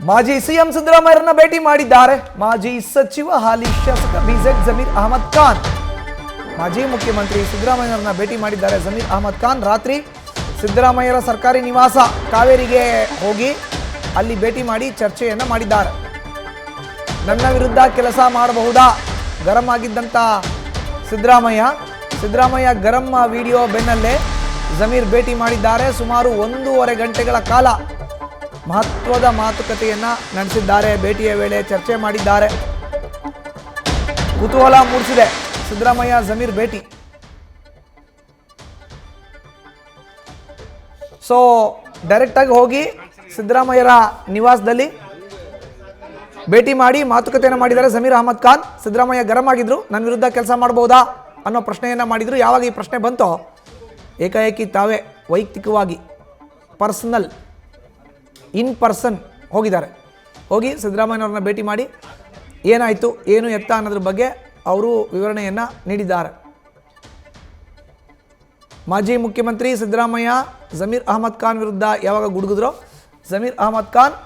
ಮಾಜಿ ಸಿಎಂ ಸಿದ್ದರಾಮಯ್ಯರನ್ನ ಭೇಟಿ ಮಾಡಿದ್ದಾರೆ ಮಾಜಿ ಸಚಿವ ಹಾಲಿ ಶಾಸಕ ಬಿಜೆಡ್ ಜಮೀರ್ ಅಹಮದ್ ಖಾನ್. ಮಾಜಿ ಮುಖ್ಯಮಂತ್ರಿ ಸಿದ್ದರಾಮಯ್ಯರನ್ನ ಭೇಟಿ ಮಾಡಿದ್ದಾರೆ ಜಮೀರ್ ಅಹಮದ್ ಖಾನ್. ರಾತ್ರಿ ಸಿದ್ದರಾಮಯ್ಯರ ಸರ್ಕಾರಿ ನಿವಾಸ ಕಾವೇರಿಗೆ ಹೋಗಿ ಅಲ್ಲಿ ಭೇಟಿ ಮಾಡಿ ಚರ್ಚೆಯನ್ನು ಮಾಡಿದ್ದಾರೆ. ನನ್ನ ವಿರುದ್ಧ ಕೆಲಸ ಮಾಡಬಹುದಾ ಗರಂ ಆಗಿದ್ದಂಥ ಸಿದ್ದರಾಮಯ್ಯ ಗರಂ ವಿಡಿಯೋ ಬೆನ್ನಲ್ಲೇ ಜಮೀರ್ ಭೇಟಿ ಮಾಡಿದ್ದಾರೆ. ಸುಮಾರು 1.5 ಗಂಟೆಗಳ ಕಾಲ ಮಹತ್ವದ ಮಾತುಕತೆಯನ್ನ ನಡೆಸಿದ್ದಾರೆ. ಭೇಟಿಯ ವೇಳೆ ಚರ್ಚೆ ಮಾಡಿದ್ದಾರೆ. ಕುತೂಹಲ ಮೂಡಿಸಿದೆ ಸಿದ್ದರಾಮಯ್ಯ ಜಮೀರ್ ಭೇಟಿ. ಸೊ ಡೈರೆಕ್ಟ್ ಆಗಿ ಹೋಗಿ ಸಿದ್ದರಾಮಯ್ಯರ ನಿವಾಸದಲ್ಲಿ ಭೇಟಿ ಮಾಡಿ ಮಾತುಕತೆಯನ್ನು ಮಾಡಿದ್ದಾರೆ ಜಮೀರ್ ಅಹಮದ್ ಖಾನ್. ಸಿದ್ದರಾಮಯ್ಯ ಗರಂ ಆಗಿದ್ರು, ನನ್ನ ವಿರುದ್ಧ ಕೆಲಸ ಮಾಡಬಹುದಾ ಅನ್ನೋ ಪ್ರಶ್ನೆಯನ್ನು ಮಾಡಿದ್ರು. ಯಾವಾಗ ಈ ಪ್ರಶ್ನೆ ಬಂತೋ ಏಕಾಏಕಿ ತಾವೇ ವೈಯಕ್ತಿಕವಾಗಿ ಇನ್ ಪರ್ಸನ್ ಹೋಗಿದ್ದಾರೆ. ಹೋಗಿ ಸಿದ್ದರಾಮಯ್ಯವ್ರನ್ನ ಭೇಟಿ ಮಾಡಿ ಏನಾಯಿತು ಏನು ಎತ್ತ ಅನ್ನೋದ್ರ ಬಗ್ಗೆ ಅವರು ವಿವರಣೆಯನ್ನು ನೀಡಿದ್ದಾರೆ. ಮಾಜಿ ಮುಖ್ಯಮಂತ್ರಿ ಸಿದ್ದರಾಮಯ್ಯ ಜಮೀರ್ ಅಹಮದ್ ಖಾನ್ ವಿರುದ್ಧ ಯಾವಾಗ ಗುಡುಗಿದ್ರೋ ಜಮೀರ್ ಅಹಮದ್ ಖಾನ್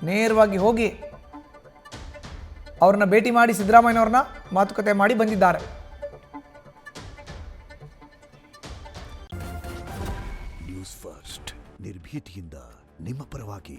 ನೇರವಾಗಿ ಹೋಗಿ ಅವ್ರನ್ನ ಭೇಟಿ ಮಾಡಿ ಸಿದ್ದರಾಮಯ್ಯವ್ರನ್ನ ಮಾತುಕತೆ ಮಾಡಿ ಬಂದಿದ್ದಾರೆ. ನ್ಯೂಸ್ ಫಸ್ಟ್ ನಿರ್ಭೀತಿಯಿಂದ ನಿಮ್ಮ ಪರವಾಗಿ.